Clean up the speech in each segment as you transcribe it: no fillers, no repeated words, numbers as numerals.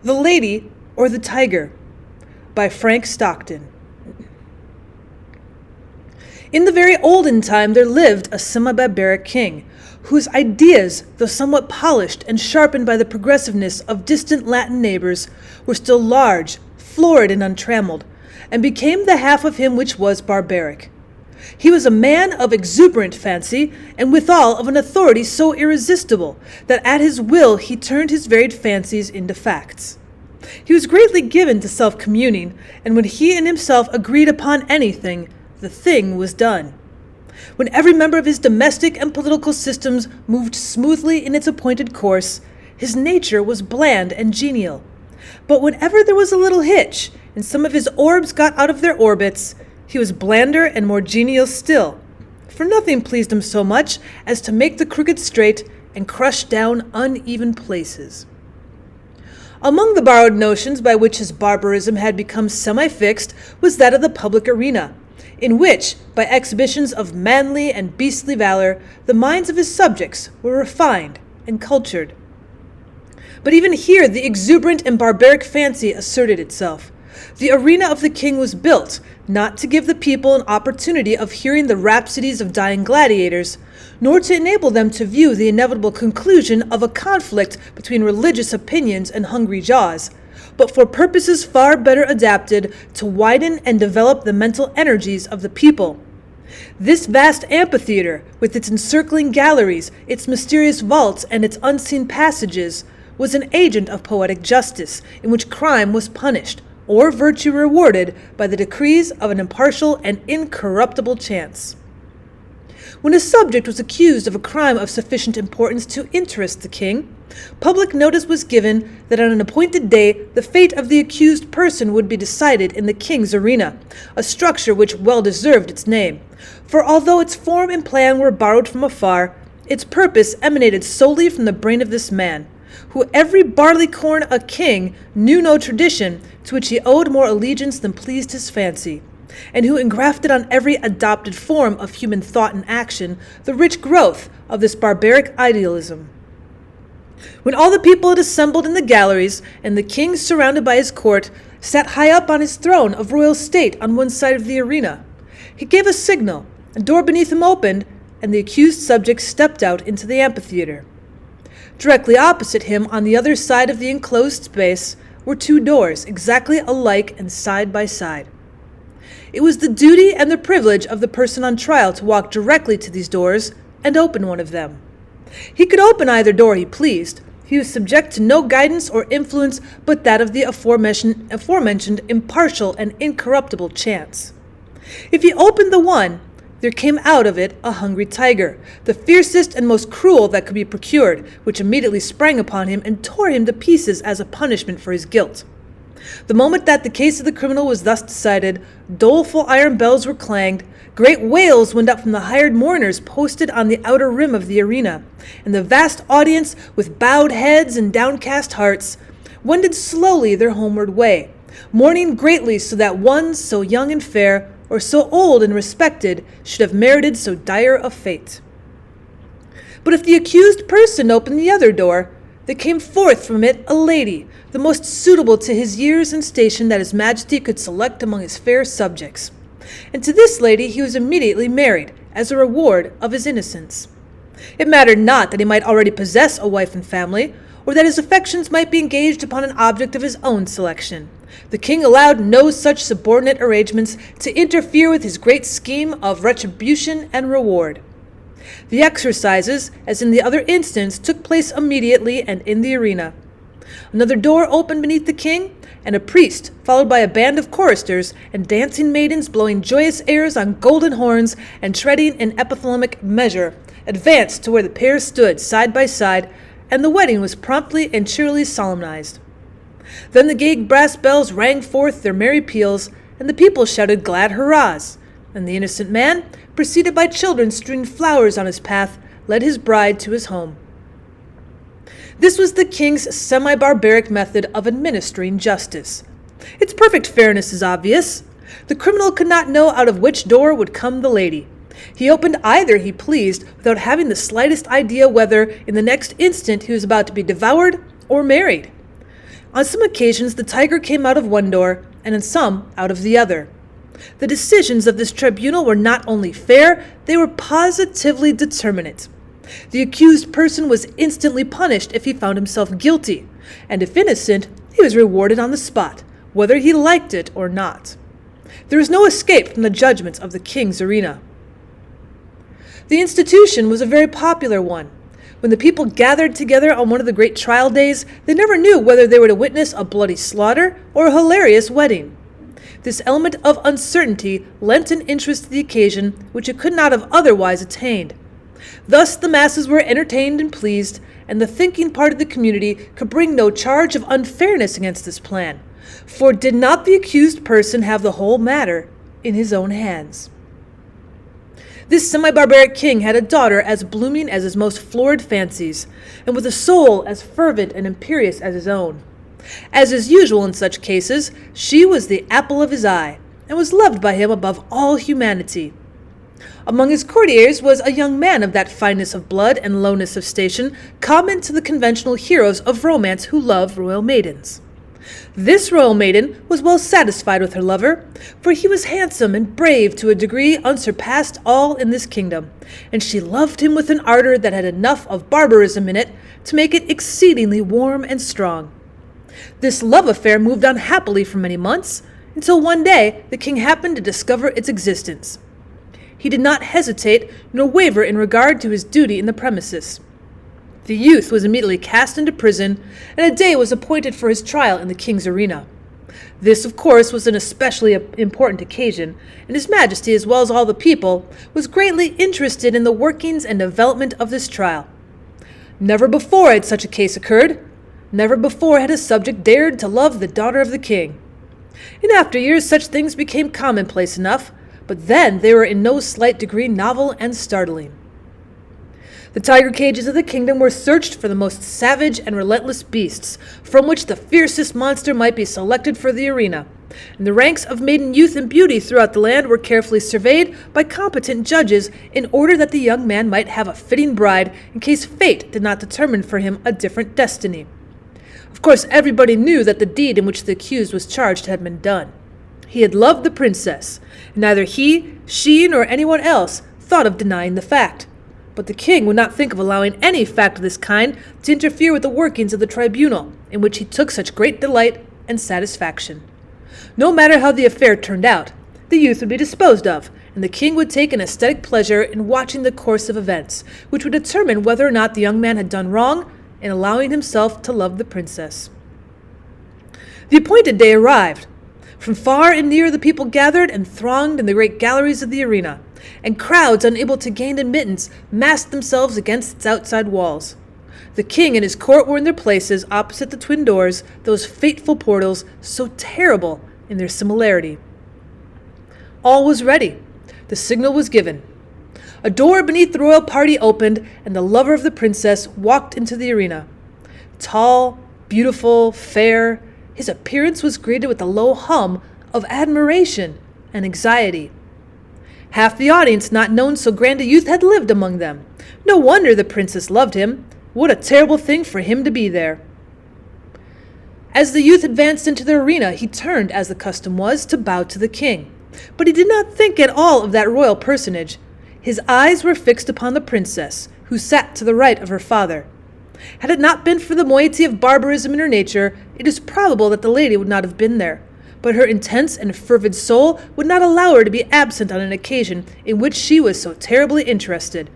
The Lady or the Tiger by Frank Stockton. In the very olden time there lived a semi-barbaric king, whose ideas, though somewhat polished and sharpened by the progressiveness of distant Latin neighbors, were still large, florid, and untrammeled, and became the half of him which was barbaric. He was a man of exuberant fancy, and withal of an authority so irresistible, that at his will he turned his varied fancies into facts. He was greatly given to self-communing, and when he and himself agreed upon anything, the thing was done. When every member of his domestic and political systems moved smoothly in its appointed course, his nature was bland and genial. But whenever there was a little hitch, and some of his orbs got out of their orbits, he was blander and more genial still, for nothing pleased him so much as to make the crooked straight and crush down uneven places. Among the borrowed notions by which his barbarism had become semi-fixed was that of the public arena, in which, by exhibitions of manly and beastly valor, the minds of his subjects were refined and cultured. But even here the exuberant and barbaric fancy asserted itself. The arena of the king was built, not to give the people an opportunity of hearing the rhapsodies of dying gladiators, nor to enable them to view the inevitable conclusion of a conflict between religious opinions and hungry jaws, but for purposes far better adapted to widen and develop the mental energies of the people. This vast amphitheater, with its encircling galleries, its mysterious vaults, and its unseen passages, was an agent of poetic justice, in which crime was punished, or virtue rewarded by the decrees of an impartial and incorruptible chance. When a subject was accused of a crime of sufficient importance to interest the king, public notice was given that on an appointed day the fate of the accused person would be decided in the king's arena, a structure which well deserved its name, for although its form and plan were borrowed from afar, its purpose emanated solely from the brain of this man, who every barleycorn a king knew no tradition to which he owed more allegiance than pleased his fancy, and who engrafted on every adopted form of human thought and action the rich growth of this barbaric idealism. When all the people had assembled in the galleries, and the king, surrounded by his court, sat high up on his throne of royal state on one side of the arena, he gave a signal, a door beneath him opened, and the accused subject stepped out into the amphitheater. Directly opposite him, on the other side of the enclosed space, were two doors, exactly alike and side by side. It was the duty and the privilege of the person on trial to walk directly to these doors and open one of them. He could open either door he pleased. He was subject to no guidance or influence but that of the aforementioned impartial and incorruptible chance. If he opened the one, there came out of it a hungry tiger, the fiercest and most cruel that could be procured, which immediately sprang upon him and tore him to pieces as a punishment for his guilt. The moment that the case of the criminal was thus decided, doleful iron bells were clanged, great wails went up from the hired mourners posted on the outer rim of the arena, and the vast audience, with bowed heads and downcast hearts, wended slowly their homeward way, mourning greatly so that one so young and fair, or so old and respected, should have merited so dire a fate. But if the accused person opened the other door, there came forth from it a lady, the most suitable to his years and station that his majesty could select among his fair subjects. And to this lady he was immediately married, as a reward of his innocence. It mattered not that he might already possess a wife and family, or that his affections might be engaged upon an object of his own selection. The king allowed no such subordinate arrangements to interfere with his great scheme of retribution and reward. The exercises, as in the other instance, took place immediately and in the arena. Another door opened beneath the king, and a priest, followed by a band of choristers and dancing maidens blowing joyous airs on golden horns and treading in epithalamic measure, advanced to where the pair stood side by side, and the wedding was promptly and cheerily solemnized. Then the gay brass bells rang forth their merry peals, and the people shouted glad hurrahs, and the innocent man, preceded by children strewing flowers on his path, led his bride to his home. This was the king's semi-barbaric method of administering justice. Its perfect fairness is obvious. The criminal could not know out of which door would come the lady. He opened either he pleased without having the slightest idea whether, in the next instant, he was about to be devoured or married. On some occasions, the tiger came out of one door, and on some, out of the other. The decisions of this tribunal were not only fair, they were positively determinate. The accused person was instantly punished if he found himself guilty, and if innocent, he was rewarded on the spot, whether he liked it or not. There was no escape from the judgments of the king's arena. The institution was a very popular one. When the people gathered together on one of the great trial days, they never knew whether they were to witness a bloody slaughter or a hilarious wedding. This element of uncertainty lent an interest to the occasion which it could not have otherwise attained. Thus the masses were entertained and pleased, and the thinking part of the community could bring no charge of unfairness against this plan, for did not the accused person have the whole matter in his own hands? This semi-barbaric king had a daughter as blooming as his most florid fancies, and with a soul as fervent and imperious as his own. As is usual in such cases, she was the apple of his eye, and was loved by him above all humanity. Among his courtiers was a young man of that fineness of blood and lowness of station common to the conventional heroes of romance who love royal maidens. This royal maiden was well satisfied with her lover, for he was handsome and brave to a degree unsurpassed all in this kingdom, and she loved him with an ardor that had enough of barbarism in it to make it exceedingly warm and strong. This love affair moved on happily for many months, until one day the king happened to discover its existence. He did not hesitate nor waver in regard to his duty in the premises. The youth was immediately cast into prison, and a day was appointed for his trial in the king's arena. This, of course, was an especially important occasion, and His Majesty, as well as all the people, was greatly interested in the workings and development of this trial. Never before had such a case occurred. Never before had a subject dared to love the daughter of the king. In after years such things became commonplace enough, but then they were in no slight degree novel and startling. The tiger cages of the kingdom were searched for the most savage and relentless beasts, from which the fiercest monster might be selected for the arena, and the ranks of maiden youth and beauty throughout the land were carefully surveyed by competent judges in order that the young man might have a fitting bride in case fate did not determine for him a different destiny. Of course, everybody knew that the deed in which the accused was charged had been done. He had loved the princess, and neither he, she, nor anyone else thought of denying the fact. But the king would not think of allowing any fact of this kind to interfere with the workings of the tribunal, in which he took such great delight and satisfaction. No matter how the affair turned out, the youth would be disposed of, and the king would take an aesthetic pleasure in watching the course of events, which would determine whether or not the young man had done wrong in allowing himself to love the princess. The appointed day arrived. From far and near the people gathered and thronged in the great galleries of the arena, and crowds unable to gain admittance massed themselves against its outside walls. The king and his court were in their places opposite the twin doors, those fateful portals so terrible in their similarity. All was ready. The signal was given. A door beneath the royal party opened, and the lover of the princess walked into the arena. Tall, beautiful, fair, his appearance was greeted with a low hum of admiration and anxiety. Half the audience not known so grand a youth had lived among them. No wonder the princess loved him. What a terrible thing for him to be there. As the youth advanced into the arena, he turned, as the custom was, to bow to the king. But he did not think at all of that royal personage. His eyes were fixed upon the princess, who sat to the right of her father. Had it not been for the moiety of barbarism in her nature, it is probable that the lady would not have been there, but her intense and fervid soul would not allow her to be absent on an occasion in which she was so terribly interested.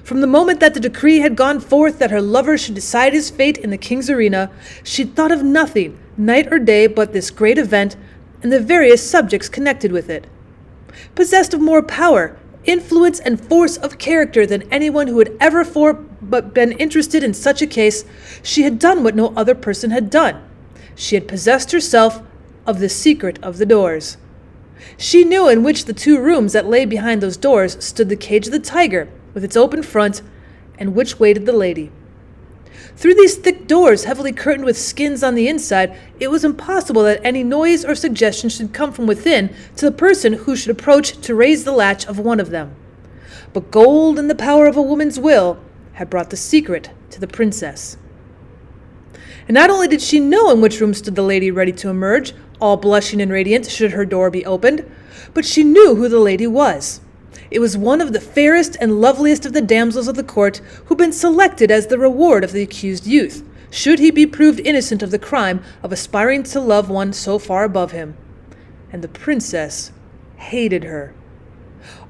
From the moment that the decree had gone forth that her lover should decide his fate in the king's arena, she thought of nothing, night or day, but this great event and the various subjects connected with it. Possessed of more power, influence, and force of character than anyone who had ever but been interested in such a case, she had done what no other person had done. She had possessed herself of the secret of the doors. She knew in which the two rooms that lay behind those doors stood the cage of the tiger, with its open front, and which waited the lady. Through these thick doors, heavily curtained with skins on the inside, it was impossible that any noise or suggestion should come from within to the person who should approach to raise the latch of one of them. But gold and the power of a woman's will had brought the secret to the princess. And not only did she know in which room stood the lady ready to emerge, all blushing and radiant should her door be opened, but she knew who the lady was. It was one of the fairest and loveliest of the damsels of the court who'd been selected as the reward of the accused youth, should he be proved innocent of the crime of aspiring to love one so far above him. And the princess hated her.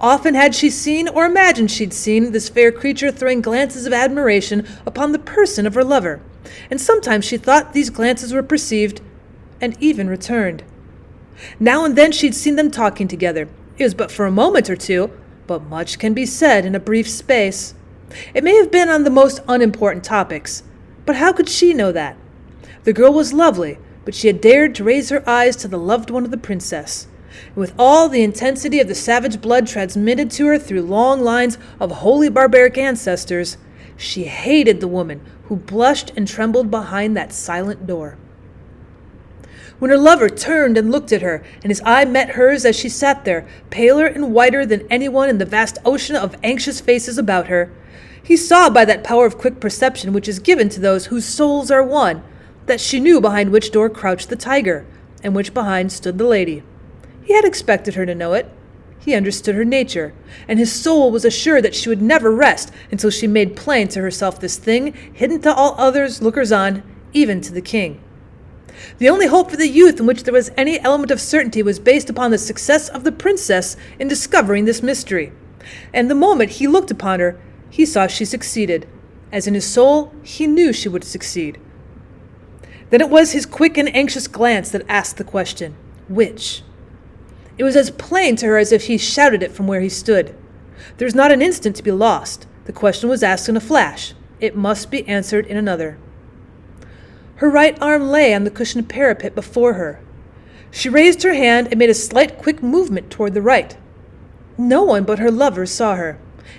Often had she seen, or imagined she'd seen, this fair creature throwing glances of admiration upon the person of her lover, and sometimes she thought these glances were perceived and even returned. Now and then she'd seen them talking together. It was but for a moment or two, but much can be said in a brief space. It may have been on the most unimportant topics, but how could she know that? The girl was lovely, but she had dared to raise her eyes to the loved one of the princess. And with all the intensity of the savage blood transmitted to her through long lines of holy barbaric ancestors, she hated the woman who blushed and trembled behind that silent door. When her lover turned and looked at her, and his eye met hers as she sat there, paler and whiter than anyone in the vast ocean of anxious faces about her, he saw by that power of quick perception which is given to those whose souls are one, that she knew behind which door crouched the tiger, and which behind stood the lady. He had expected her to know it. He understood her nature, and his soul was assured that she would never rest until she made plain to herself this thing hidden to all others lookers-on, even to the king. The only hope for the youth in which there was any element of certainty was based upon the success of the princess in discovering this mystery. And the moment he looked upon her, he saw she succeeded, as in his soul he knew she would succeed. Then it was his quick and anxious glance that asked the question, which? It was as plain to her as if he shouted it from where he stood. There was not an instant to be lost. The question was asked in a flash. It must be answered in another. Her right arm lay on the cushioned parapet before her. She raised her hand and made a slight quick movement toward the right. No one but her lover saw her.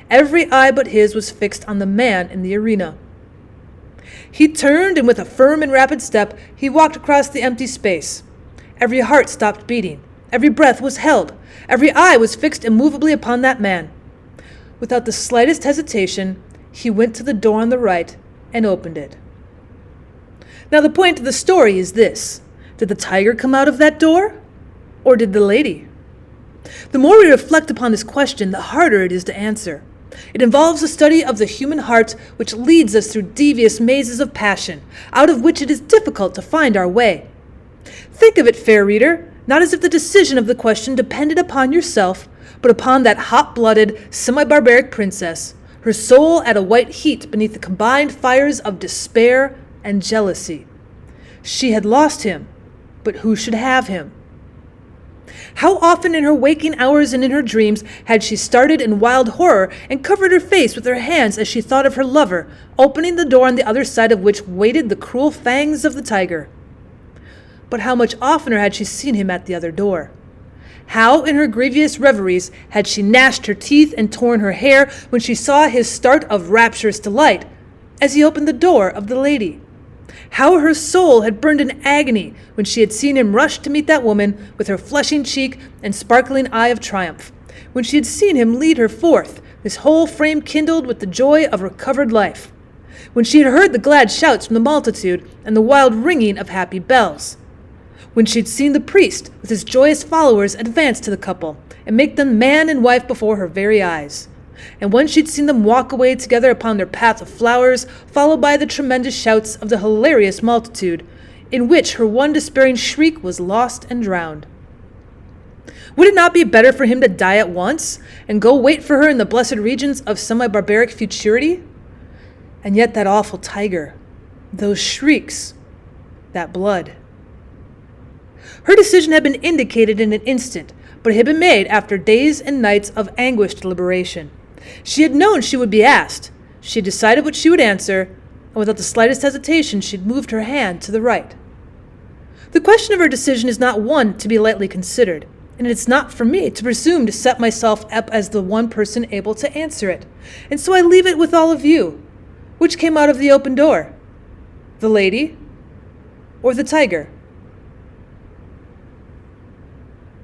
Every eye but his was fixed on the man in the arena. He turned, and with a firm and rapid step, he walked across the empty space. Every heart stopped beating. Every breath was held. Every eye was fixed immovably upon that man. Without the slightest hesitation, he went to the door on the right and opened it. Now the point of the story is this. Did the tiger come out of that door? Or did the lady? The more we reflect upon this question, the harder it is to answer. It involves a study of the human heart which leads us through devious mazes of passion, out of which it is difficult to find our way. Think of it, fair reader, not as if the decision of the question depended upon yourself, but upon that hot-blooded, semi-barbaric princess, her soul at a white heat beneath the combined fires of despair and jealousy. She had lost him, but who should have him? How often in her waking hours and in her dreams had she started in wild horror and covered her face with her hands as she thought of her lover, opening the door on the other side of which waited the cruel fangs of the tiger. But how much oftener had she seen him at the other door? How in her grievous reveries had she gnashed her teeth and torn her hair when she saw his start of rapturous delight as he opened the door of the lady? How her soul had burned in agony when she had seen him rush to meet that woman with her flushing cheek and sparkling eye of triumph, when she had seen him lead her forth, his whole frame kindled with the joy of recovered life, when she had heard the glad shouts from the multitude and the wild ringing of happy bells, when she had seen the priest with his joyous followers advance to the couple and make them man and wife before her very eyes, and when she'd seen them walk away together upon their path of flowers, followed by the tremendous shouts of the hilarious multitude, in which her one despairing shriek was lost and drowned. Would it not be better for him to die at once, and go wait for her in the blessed regions of semi-barbaric futurity? And yet that awful tiger, those shrieks, that blood. Her decision had been indicated in an instant, but it had been made after days and nights of anguished deliberation. She had known she would be asked. She had decided what she would answer, and without the slightest hesitation she had moved her hand to the right. The question of her decision is not one to be lightly considered, and it is not for me to presume to set myself up as the one person able to answer it. And so I leave it with all of you. Which came out of the open door? The lady or the tiger?